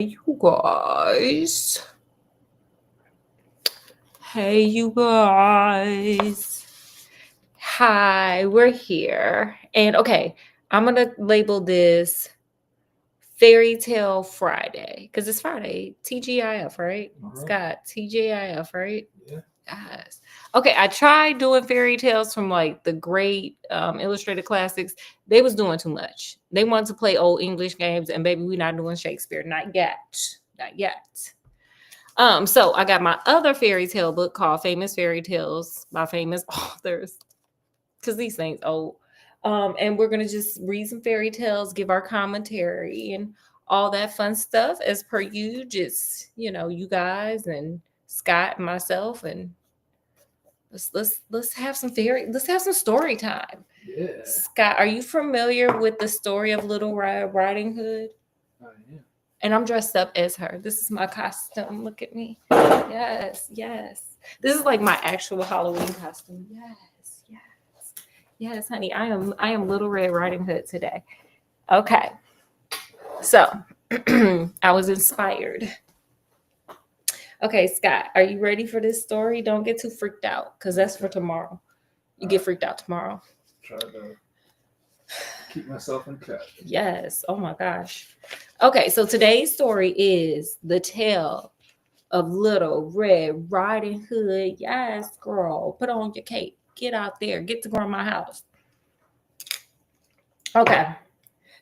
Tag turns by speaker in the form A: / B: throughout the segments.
A: You guys. Hey, you guys. Hi, we're here. And okay, I'm going to label this Fairy Tale Friday because it's Friday. TGIF, right? Scott, TGIF, right?
B: Yeah.
A: Yes. Okay, I tried doing fairy tales from like the great illustrated classics. They was doing too much. They wanted to play old English games, and baby, we're not doing Shakespeare. Not yet. Not yet. So I got my other fairy tale book called Famous Fairy Tales by Famous Authors. Because these things old. And we're gonna just read some fairy tales, give our commentary and all that fun stuff as per you, just you guys and Scott and myself, and let's have some let's have some story time.
B: Yeah.
A: Scott, are you familiar with the story of Little Red Riding Hood?
B: Yeah.
A: And I'm dressed up as her. This is my costume. Look at me. Yes, yes. This is like my actual Halloween costume. Yes, yes. Yes, honey. I am Little Red Riding Hood today. Okay. So I was inspired. Okay, Scott, are you ready for this story? Don't get too freaked out because that's for tomorrow. You get freaked out tomorrow.
B: Try to keep myself in check.
A: Yes. Oh my gosh. Okay, so today's story is the tale of Little Red Riding Hood. Yes, girl. Put on your cape. Get out there. Get to grandma's house. Okay.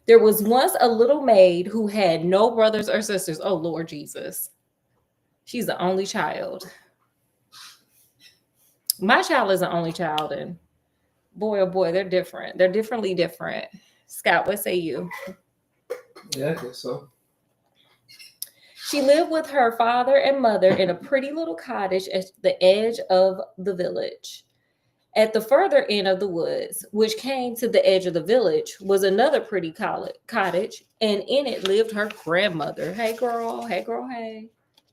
A: There was once a little maid who had no brothers or sisters. Oh, Lord Jesus. She's the only child. My child is the only child, and boy, oh boy, they're different. They're differently different. Scott, what say you?
B: Yeah, I guess so.
A: She lived with her father and mother in a pretty little cottage at the edge of the village. At the further end of the woods, which came to the edge of the village, was another pretty cottage, and in it lived her grandmother. Hey, girl. Hey, girl. Hey.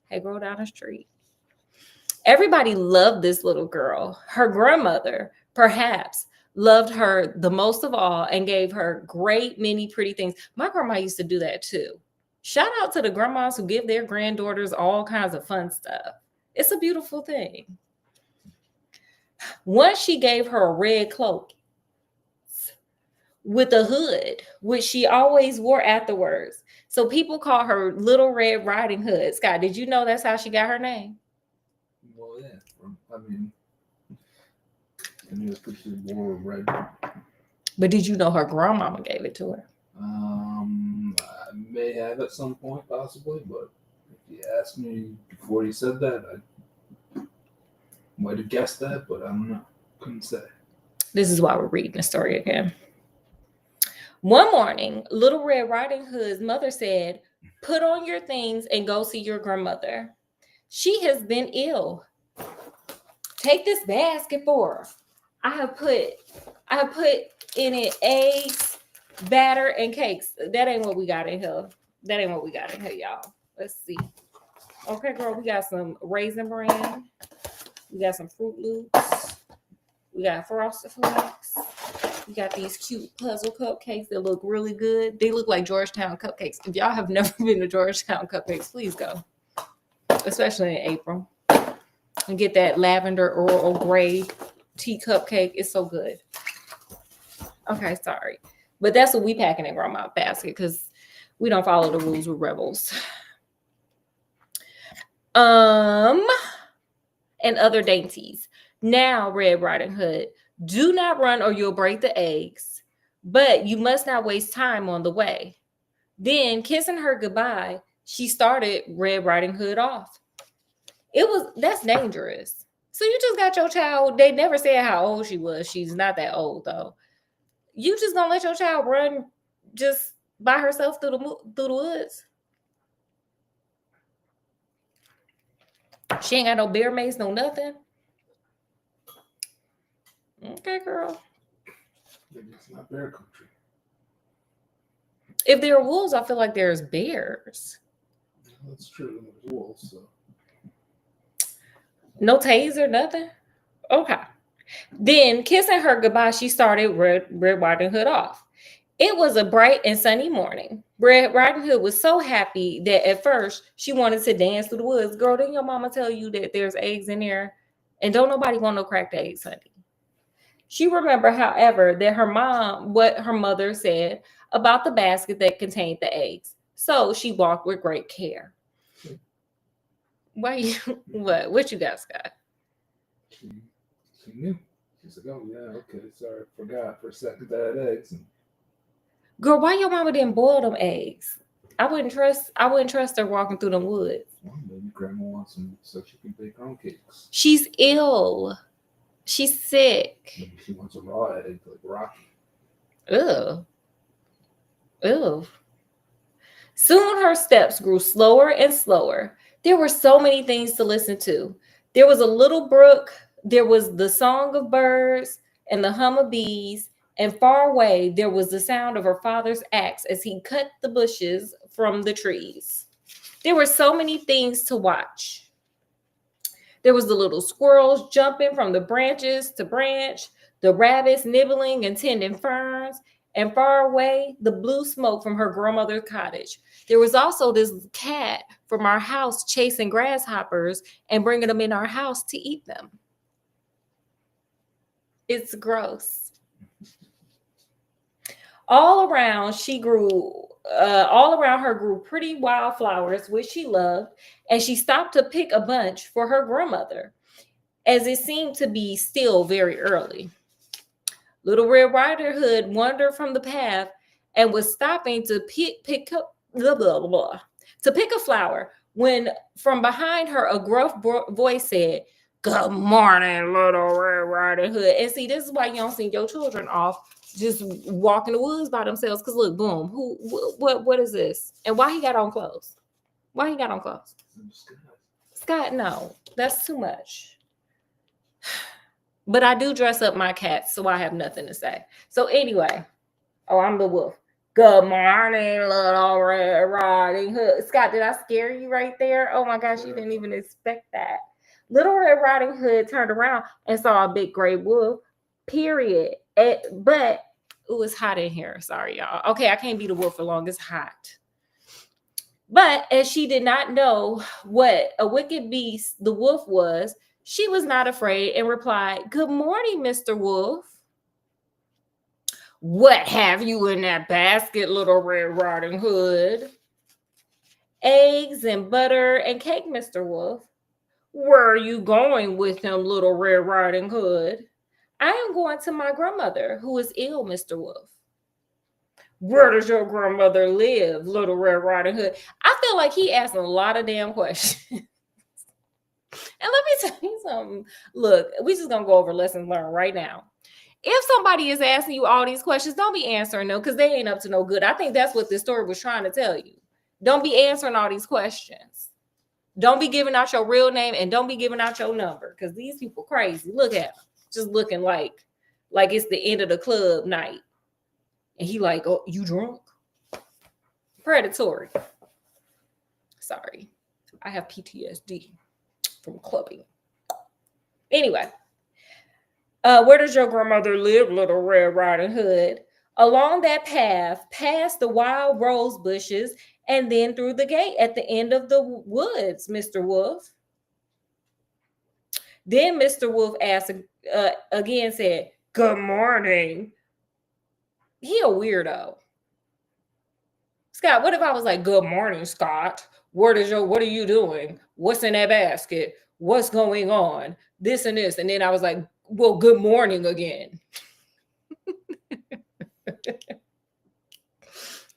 A: Hey, girl down the street. Everybody loved this little girl. Her grandmother, perhaps, loved her the most of all and gave her great many pretty things. My grandma used to do that too. Shout out to the grandmas who give their granddaughters all kinds of fun stuff. It's a beautiful thing. Once she gave her a red cloak with a hood, which she always wore afterwards. So people call her Little Red Riding Hood. Scott, did you know that's how she got her name?
B: Well, yeah. I mean, she wore red.
A: But did you know her grandmama gave it to her?
B: I may have at some point, possibly, but if you asked me before you said that, I might have guessed that, but I don't know. Couldn't say.
A: This is why we're reading the story again. One morning, Little Red Riding Hood's mother said, "Put on your things and go see your grandmother. She has been ill. Take this basket for her. I have put in it eggs, batter, and cakes." That ain't what we got in here. That ain't what we got in here, y'all. Let's see. Okay, girl, we got some Raisin Bran. We got some Fruit Loops. We got Frosted Flakes. We got these cute puzzle cupcakes that look really good. They look like Georgetown cupcakes. If y'all have never been to Georgetown cupcakes, please go. Especially in April. And get that lavender or gray tea cupcake. It's so good. Okay, sorry. But that's what we packing in grandma's basket because we don't follow the rules. We're rebels. And other dainties. Now, Red Riding Hood, do not run or you'll break the eggs, but you must not waste time on the way. Then, kissing her goodbye, she started Red Riding Hood off. That's dangerous. So you just got your child. They never said how old she was. She's not that old though. You just gonna let your child run just by herself through the woods? She ain't got no bear mace, no nothing. Okay, girl.
B: It's not bear country.
A: If there are wolves, I feel like there's bears.
B: Yeah, that's true. There's wolves, so.
A: No taser, nothing? Okay. Then, kissing her goodbye, she started Red Riding Hood off. It was a bright and sunny morning. Red Riding Hood was so happy that at first she wanted to dance through the woods. Girl, didn't your mama tell you that there's eggs in there? And don't nobody want no cracked eggs, honey. She remembered, however, that what her mother said about the basket that contained the eggs. So she walked with great care. Why you what you got, Scott?
B: She knew. She's like, oh yeah, okay, sorry, forgot for a second that I had eggs.
A: Girl, why your mama didn't boil them eggs? I wouldn't trust her walking through them woods.
B: Well, maybe grandma wants some so she can bake her own cakes.
A: She's ill. She's sick.
B: Maybe she wants a raw egg like Rocky.
A: Ugh. Ugh. Soon her steps grew slower and slower. There were so many things to listen to. There was a little brook, there was the song of birds and the hum of bees, and far away there was the sound of her father's axe as he cut the bushes from the trees. There were so many things to watch. There was the little squirrels jumping from the branches to branch, the rabbits nibbling and tending ferns, and far away, the blue smoke from her grandmother's cottage. There was also this cat from our house chasing grasshoppers and bringing them in our house to eat them. It's gross. All around her grew pretty wildflowers, which she loved, and she stopped to pick a bunch for her grandmother, as it seemed to be still very early. Little Red Riding Hood wandered from the path and was stopping to pick up to pick a flower when from behind her a gruff voice said, "Good morning, Little Red Riding Hood." And see, this is why you don't send your children off just walk in the woods by themselves. Because look, boom, what is this? And why he got on clothes? Why he got on clothes? Scott, no, that's too much. But I do dress up my cats, so I have nothing to say. So anyway, I'm the wolf. Good morning, Little Red Riding Hood. Scott, did I scare you right there? Oh my gosh, you didn't even expect that. Little Red Riding Hood turned around and saw a big gray wolf, period. But it was hot in here. Sorry, y'all. Okay, I can't be the wolf for long. It's hot. But as she did not know what a wicked beast the wolf was, she was not afraid and replied, "Good morning, Mr. Wolf." "What have you in that basket, Little Red Riding Hood?" "Eggs and butter and cake, Mr. Wolf." "Where are you going with him, Little Red Riding Hood?" "I am going to my grandmother, who is ill, Mr. Wolf." "Where does your grandmother live, Little Red Riding Hood?" I feel like he asking a lot of damn questions. And let me tell you something. Look, we just gonna go over lessons learned right now. If somebody is asking you all these questions, don't be answering them because they ain't up to no good. I think that's what this story was trying to tell you. Don't be answering all these questions. Don't be giving out your real name and don't be giving out your number because these people crazy. Look at them, just looking like it's the end of the club night. And he like, "Oh, you drunk?" Predatory. Sorry, I have PTSD from clubbing. Anyway, where does your grandmother live, Little Red Riding Hood? Along that path, past the wild rose bushes, and then through the gate at the end of the woods, Mr. Wolf. Then Mr. Wolf asked again, said, "Good morning." He a weirdo. Scott, what if I was like, "Good morning, Scott. What are you doing? What's in that basket? What's going on? This and this." And then I was like, "Well, good morning again."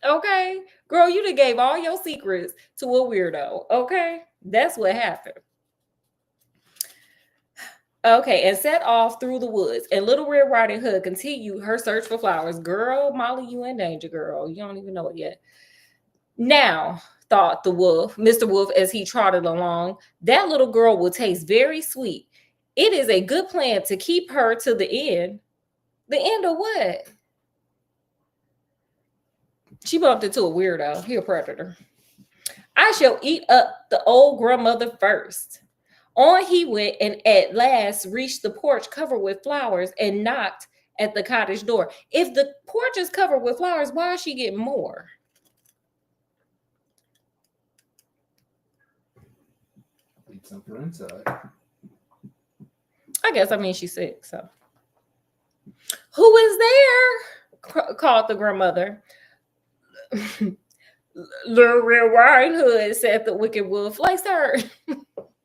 A: Okay, girl, you done gave all your secrets to a weirdo. Okay, that's what happened. Okay, and set off through the woods. And Little Red Riding Hood continued her search for flowers. Girl, Molly, you in danger, girl. You don't even know it yet. Now, thought the wolf, Mr. Wolf, as he trotted along, that little girl will taste very sweet. It is a good plan to keep her to the end. The end of what? She bumped into a weirdo. He a predator. "I shall eat up the old grandmother first." On he went and at last reached the porch covered with flowers and knocked at the cottage door. If the porch is covered with flowers, why is she getting more?
B: Need something inside.
A: I guess, she's sick, so. Who is there? Called the grandmother. Little Red Riding Hood, said the wicked wolf. Like, sir,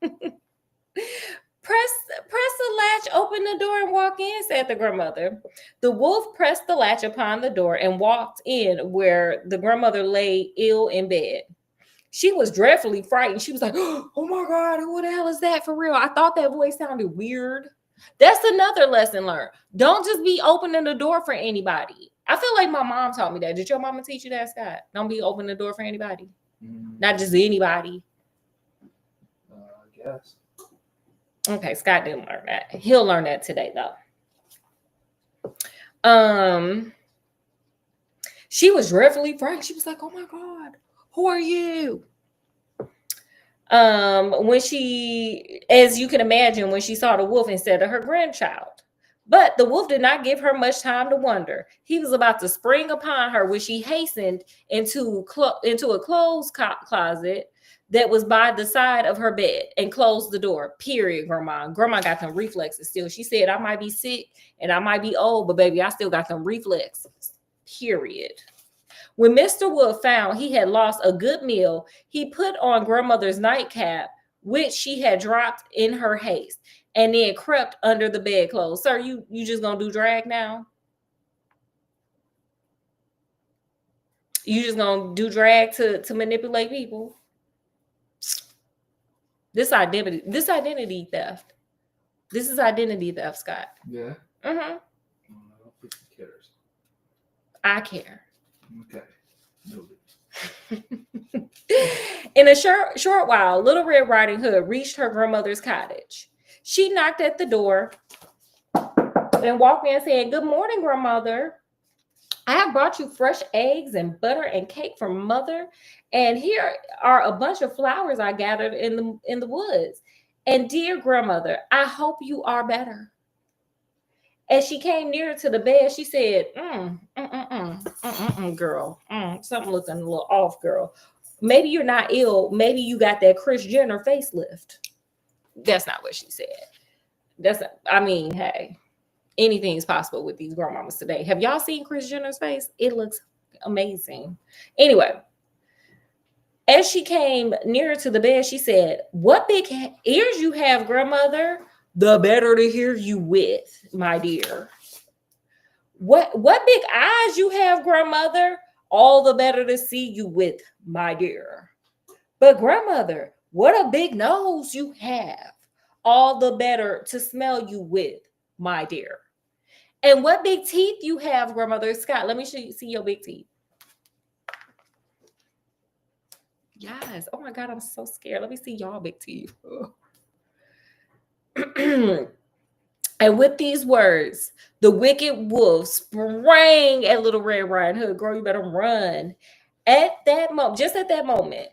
A: press the latch, open the door, and walk in, said the grandmother. The wolf pressed the latch upon the door and walked in where the grandmother lay ill in bed. She was dreadfully frightened. She was like, oh my God, who the hell is that for real? I thought that voice sounded weird. That's another lesson learned. Don't just be opening the door for anybody. I feel like my mom taught me that. Did your mama teach you that, Scott? Don't be opening the door for anybody. Not just anybody.
B: I guess.
A: Okay, Scott didn't learn that. He'll learn that today, though. She was dreadfully frightened. She was like, oh my God, who are you? When she, as you can imagine, when she saw the wolf instead of her grandchild. But the wolf did not give her much time to wonder. He was about to spring upon her when she hastened into a clothes closet that was by the side of her bed and closed the door. Period, Grandma. Grandma got them reflexes still. She said, I might be sick and I might be old, but baby, I still got them reflexes. Period. When Mr. Wolf found he had lost a good meal, he put on grandmother's nightcap, which she had dropped in her haste, and then crept under the bedclothes. Sir, you just gonna do drag now? You just gonna do drag to manipulate people? This identity theft. This is identity theft, Scott.
B: Yeah.
A: Mm-hmm.
B: I don't think he cares.
A: I care.
B: Okay. Noted.
A: In a short while, Little Red Riding Hood reached her grandmother's cottage. She knocked at the door and walked in saying, good morning, grandmother. I have brought you fresh eggs and butter and cake from mother. And here are a bunch of flowers I gathered in the woods. And dear grandmother, I hope you are better. As she came nearer to the bed, she said, girl, something looking a little off, girl. Maybe you're not ill. Maybe you got that Kris Jenner facelift. That's not what she said. Hey, anything's possible with these grandmamas today. Have y'all seen Kris Jenner's face? It looks amazing. Anyway, as she came nearer to the bed, she said, what big ears you have, grandmother? The better to hear you with, my dear. What big eyes you have, grandmother? All the better to see you with, my dear. But grandmother, what a big nose you have. All the better to smell you with, my dear. And what big teeth you have, grandmother. Scott, let me see your big teeth. Yes. Oh my God, I'm so scared. Let me see y'all big teeth. And with these words, the wicked wolf sprang at Little Red Riding Hood. Girl, you better run. Just at that moment,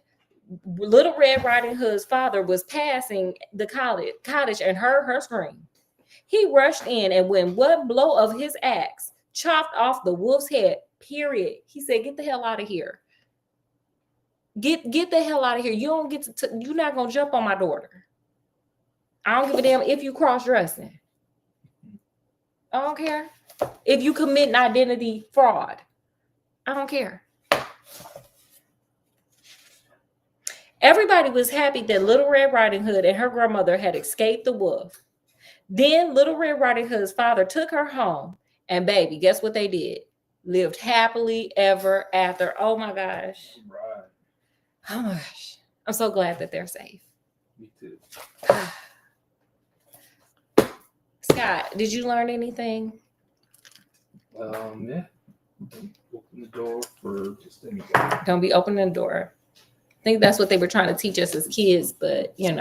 A: Little Red Riding Hood's father was passing the cottage and heard her scream. He rushed in and with one blow of his axe, chopped off the wolf's head, period. He said, get the hell out of here. Get the hell out of here. You don't get you're not going to jump on my daughter. I don't give a damn if you cross-dressing. I don't care. If you commit an identity fraud, I don't care. Everybody was happy that Little Red Riding Hood and her grandmother had escaped the wolf. Then Little Red Riding Hood's father took her home, and baby, guess what they did? Lived happily ever after. Oh my gosh.
B: Right.
A: Oh my gosh. I'm so glad that they're safe.
B: Me too.
A: Scott, did you learn anything?
B: Yeah. Don't open the door for just anybody.
A: Don't be opening the door. I think that's what they were trying to teach us as kids, but you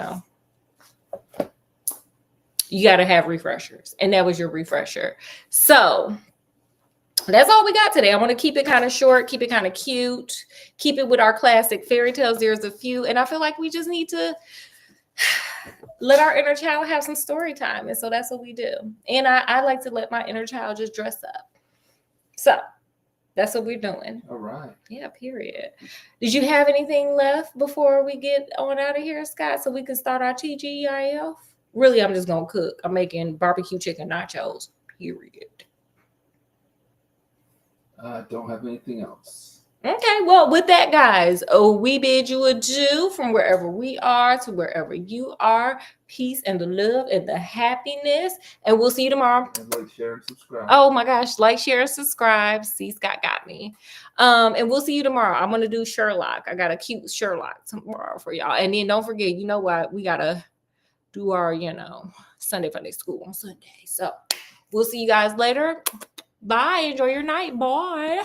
A: got to have refreshers, and that was your refresher. So that's all we got today. I want to keep it kind of short, keep it kind of cute, keep it with our classic fairy tales. There's a few, and I feel like we just need to let our inner child have some story time. And so that's what we do. And I like to let my inner child just dress up. So that's what we're doing.
B: All right.
A: Yeah, period. Did you have anything left before we get on out of here, Scott, so we can start our TGIF? Really, I'm just going to cook. I'm making barbecue chicken nachos, period.
B: I don't have anything else.
A: Okay, well, with that, guys, we bid you adieu from wherever we are to wherever you are. Peace and the love and the happiness. And we'll see you tomorrow.
B: And like, share, and subscribe.
A: Oh my gosh, like, share, and subscribe. See, Scott got me. And we'll see you tomorrow. I'm going to do Sherlock. I got a cute Sherlock tomorrow for y'all. And then don't forget, you know what? We got to do our, Sunday Funday school on Sunday. So we'll see you guys later. Bye. Enjoy your night. Bye.